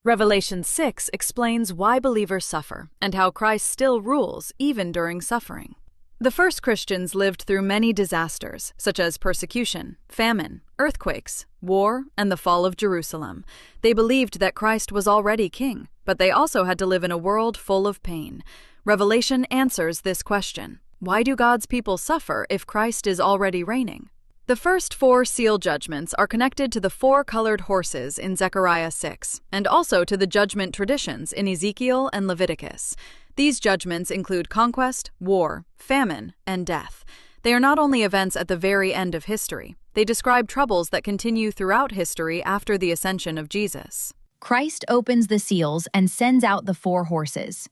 Revelation 6 explains why believers suffer and how Christ still rules even during suffering. The first Christians lived through many disasters, such as persecution, famine, earthquakes, war, and the fall of Jerusalem. They believed that Christ was already king, but they also had to live in a world full of pain. Revelation answers this question. Why do God's people suffer if Christ is already reigning? The first 4 seal judgments are connected to the 4 colored horses in Zechariah 6, and also to the judgment traditions in Ezekiel and Leviticus. These judgments include conquest, war, famine, and death. They are not only events at the very end of history, they describe troubles that continue throughout history after the ascension of Jesus. Christ opens the seals and sends out the 4 horses.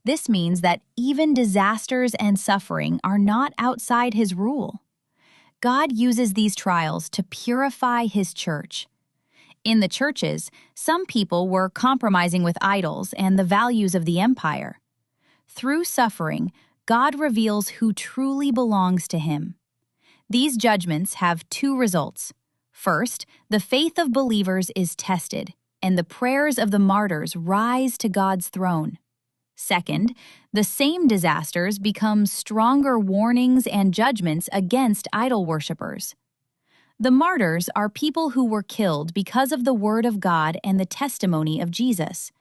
This means that even disasters and suffering are not outside his rule. God uses these trials to purify his church. In the churches, some people were compromising with idols and the values of the empire. Through suffering, God reveals who truly belongs to him. These judgments have 2 results. First, the faith of believers is tested, and the prayers of the martyrs rise to God's throne. Second, the same disasters become stronger warnings and judgments against idol worshippers. The martyrs are people who were killed because of the word of God and the testimony of Jesus.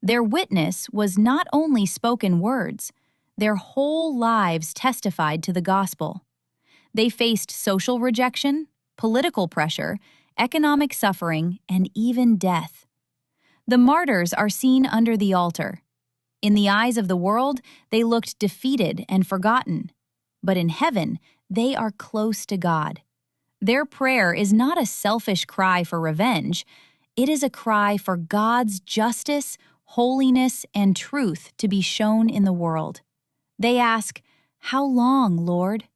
Their witness was not only spoken words, their whole lives testified to the gospel. They faced social rejection, political pressure, economic suffering, and even death. The martyrs are seen under the altar. In the eyes of the world, they looked defeated and forgotten. But in heaven, they are close to God. Their prayer is not a selfish cry for revenge. It is a cry for God's justice, holiness, and truth to be shown in the world. They ask, "How long, Lord?"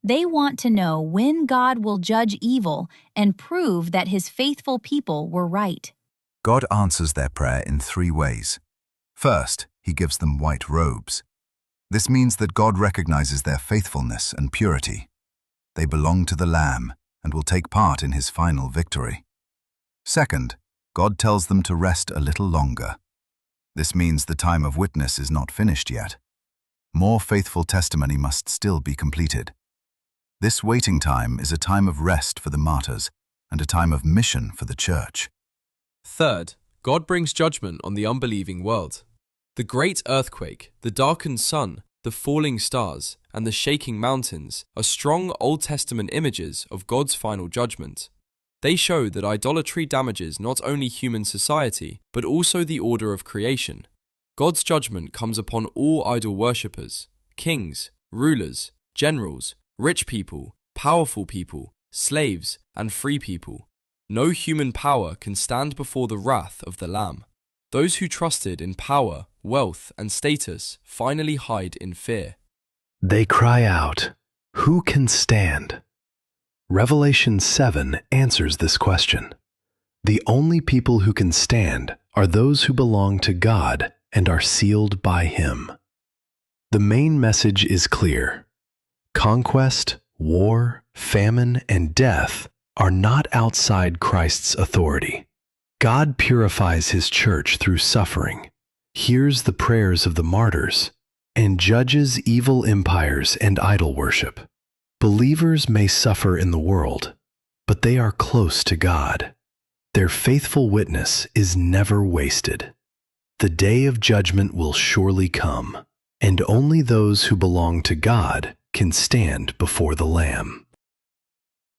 They want to know when God will judge evil and prove that his faithful people were right. God answers their prayer in 3 ways. First, he gives them white robes. This means that God recognizes their faithfulness and purity. They belong to the Lamb and will take part in his final victory. Second, God tells them to rest a little longer. This means the time of witness is not finished yet. More faithful testimony must still be completed. This waiting time is a time of rest for the martyrs and a time of mission for the church. Third, God brings judgment on the unbelieving world. The great earthquake, the darkened sun, the falling stars, and the shaking mountains are strong Old Testament images of God's final judgment. They show that idolatry damages not only human society, but also the order of creation. God's judgment comes upon all idol worshippers, kings, rulers, generals, rich people, powerful people, slaves, and free people. No human power can stand before the wrath of the Lamb. Those who trusted in power, wealth, and status finally hide in fear. They cry out, "Who can stand?" Revelation 7 answers this question. The only people who can stand are those who belong to God and are sealed by him. The main message is clear. Conquest, war, famine, and death are not outside Christ's authority. God purifies his church through suffering, hears the prayers of the martyrs, and judges evil empires and idol worship. Believers may suffer in the world, but they are close to God. Their faithful witness is never wasted. The day of judgment will surely come, and only those who belong to God can stand before the Lamb.